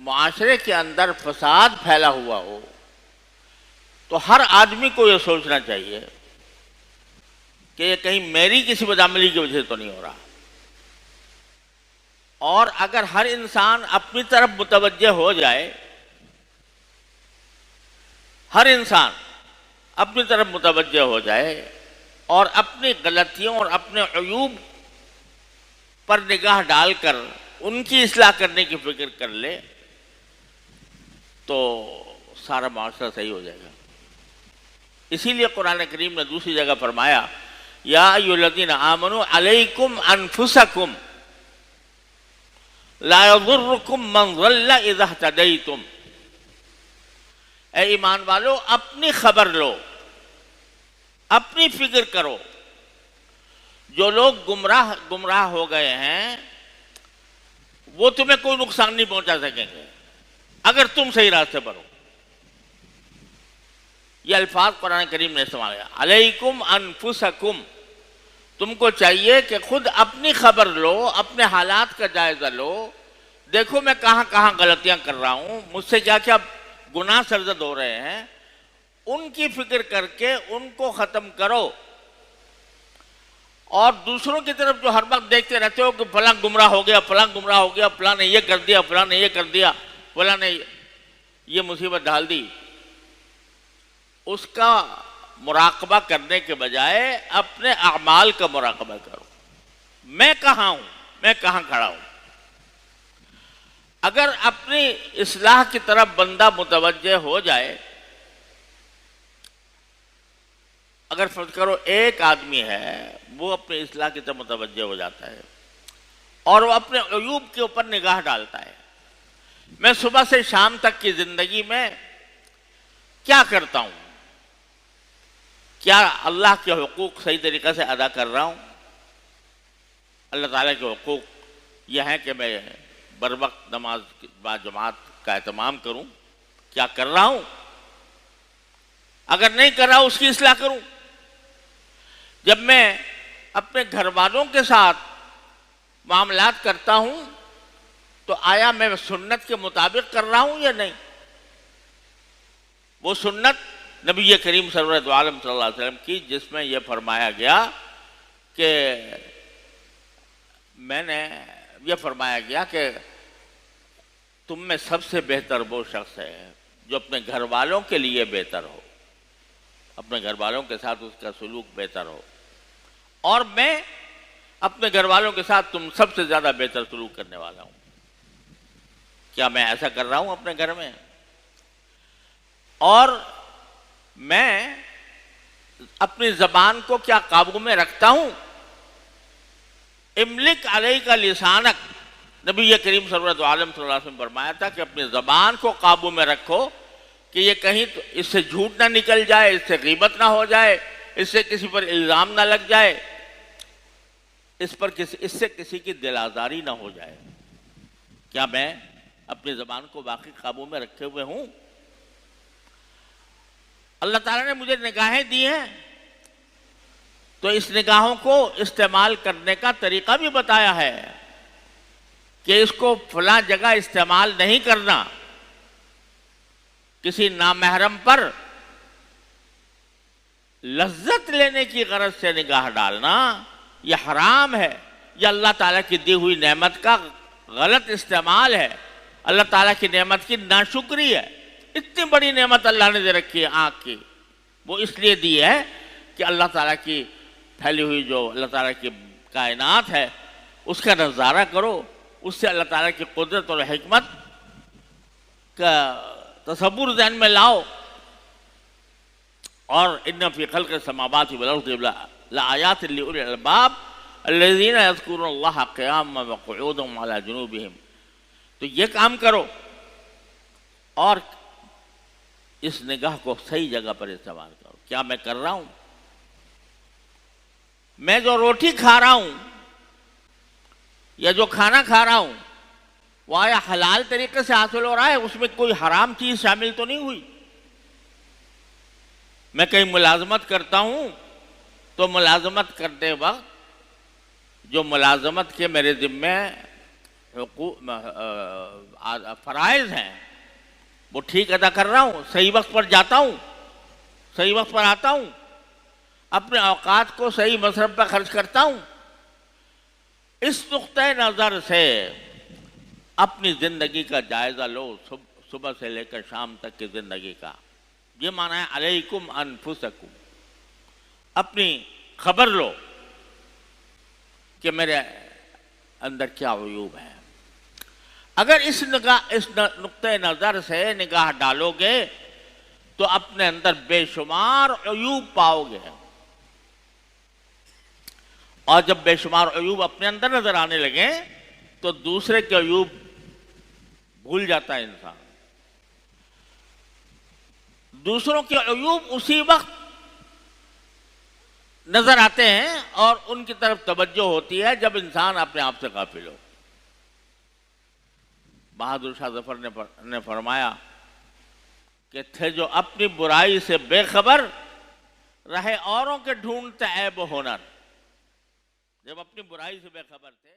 معاشرے کے اندر فساد پھیلا ہوا ہو تو ہر آدمی کو یہ سوچنا چاہیے کہ یہ کہیں میری کسی بدعملی کی وجہ سے تو نہیں ہو رہا. اور اگر ہر انسان اپنی طرف متوجہ ہو جائے، ہر انسان اپنی طرف متوجہ ہو جائے اور اپنی غلطیوں اور اپنے عیوب پر نگاہ ڈال کر ان کی اصلاح کرنے کی فکر کر لے تو سارا معاشرہ صحیح ہو جائے گا. اسی لیے قرآن کریم نے دوسری جگہ فرمایا یا ایھا الذین آمنوا علیکم انفسکم لا یضرکم من ضل اذا اہتدیتم. اے ایمان والو اپنی خبر لو، اپنی فکر کرو. جو لوگ گمراہ ہو گئے ہیں وہ تمہیں کوئی نقصان نہیں پہنچا سکیں گے اگر تم صحیح راستے پر ہو. یہ الفاظ قرآن کریم نے استعمال کیا، علیکم انفسکم. تم کو چاہیے کہ خود اپنی خبر لو، اپنے حالات کا جائزہ لو. دیکھو میں کہاں کہاں غلطیاں کر رہا ہوں، مجھ سے کیا کیا گناہ سرزد ہو رہے ہیں، ان کی فکر کر کے ان کو ختم کرو. اور دوسروں کی طرف جو ہر وقت دیکھتے رہتے ہو کہ فلاں گمراہ ہو گیا، فلاں گمراہ ہو گیا، فلاں نے یہ کر دیا، فلاں نے یہ کر دیا، فلاں نے یہ مصیبت ڈال دی، اس کا مراقبہ کرنے کے بجائے اپنے اعمال کا مراقبہ کرو. میں کہاں ہوں، میں کہاں کھڑا ہوں. اگر اپنی اصلاح کی طرف بندہ متوجہ ہو جائے، اگر فرض کرو ایک آدمی ہے وہ اپنی اصلاح کی طرف متوجہ ہو جاتا ہے اور وہ اپنے عیوب کے اوپر نگاہ ڈالتا ہے، میں صبح سے شام تک کی زندگی میں کیا کرتا ہوں، کیا اللہ کے حقوق صحیح طریقے سے ادا کر رہا ہوں. اللہ تعالیٰ کے حقوق یہ ہیں کہ میں بر وقت نماز با جماعت کا اہتمام کروں، کیا کر رہا ہوں. اگر نہیں کر رہا اس کی اصلاح کروں. جب میں اپنے گھر والوں کے ساتھ معاملات کرتا ہوں تو آیا میں سنت کے مطابق کر رہا ہوں یا نہیں. وہ سنت نبی کریم سرورت عالم صلی اللہ علیہ وسلم کی جس میں یہ فرمایا گیا کہ میں نے یہ فرمایا گیا کہ تم میں سب سے بہتر وہ شخص ہے جو اپنے گھر والوں کے لیے بہتر ہو، اپنے گھر والوں کے ساتھ اس کا سلوک بہتر ہو، اور میں اپنے گھر والوں کے ساتھ تم سب سے زیادہ بہتر سلوک کرنے والا ہوں. کیا میں ایسا کر رہا ہوں اپنے گھر میں؟ اور میں اپنی زبان کو کیا قابو میں رکھتا ہوں؟ املک علیک لسانک، نبی کریم سرورت عالم صلی اللہ علیہ وسلم فرمایا تھا کہ اپنی زبان کو قابو میں رکھو کہ یہ کہیں اس سے جھوٹ نہ نکل جائے، اس سے غیبت نہ ہو جائے، اس سے کسی پر الزام نہ لگ جائے، اس سے کسی کی دل آزاری نہ ہو جائے. کیا میں اپنی زبان کو واقعی قابو میں رکھے ہوئے ہوں؟ اللہ تعالیٰ نے مجھے نگاہیں دی ہیں تو اس نگاہوں کو استعمال کرنے کا طریقہ بھی بتایا ہے کہ اس کو فلاں جگہ استعمال نہیں کرنا. کسی نامحرم پر لذت لینے کی غرض سے نگاہ ڈالنا یہ حرام ہے. یہ اللہ تعالیٰ کی دی ہوئی نعمت کا غلط استعمال ہے، اللہ تعالیٰ کی نعمت کی ناشکری ہے. اتنی بڑی نعمت اللہ نے دے رکھی ہے آنکھ کی، وہ اس لیے دی ہے کہ اللہ تعالیٰ کی پھیلی ہوئی جو اللہ تعالیٰ کی کائنات ہے اس کا نظارہ کرو، اس سے اللہ تعالیٰ کی قدرت اور حکمت کا تصور ذہن میں لاؤ. اور ان فی خلق السماوات والارض لآیات لأولی الالباب الذین یذکرون اللہ قیاما وقعودا وعلی جنوبہم. تو یہ کام کرو اور اس نگاہ کو صحیح جگہ پر استعمال کرو. کیا میں کر رہا ہوں؟ میں جو روٹی کھا رہا ہوں یا جو کھانا کھا رہا ہوں وہ آیا حلال طریقے سے حاصل ہو رہا ہے؟ اس میں کوئی حرام چیز شامل تو نہیں ہوئی؟ میں کہیں ملازمت کرتا ہوں تو ملازمت کرتے وقت جو ملازمت کے میرے ذمے فرائض ہیں وہ ٹھیک ادا کر رہا ہوں، صحیح وقت پر جاتا ہوں، صحیح وقت پر آتا ہوں، اپنے اوقات کو صحیح مصرف پر خرچ کرتا ہوں. اس نقطۂ نظر سے اپنی زندگی کا جائزہ لو، صبح سے لے کر شام تک کی زندگی کا. یہ معنی ہے علیکم انفسکم، اپنی خبر لو کہ میرے اندر کیا عیوب ہے. اگر اس نقطۂ نظر سے نگاہ ڈالو گے تو اپنے اندر بے شمار عیوب پاؤ گے، اور جب بے شمار عیوب اپنے اندر نظر آنے لگے تو دوسرے کے عیوب بھول جاتا ہے انسان. دوسروں کے عیوب اسی وقت نظر آتے ہیں اور ان کی طرف توجہ ہوتی ہے جب انسان اپنے آپ سے غافل ہو. بہادر شاہ ظفر نے فرمایا کہ تھے جو اپنی برائی سے بے خبر، رہے اوروں کے ڈھونڈتے عیب و ہنر. جب اپنی برائی سے بے خبر تھے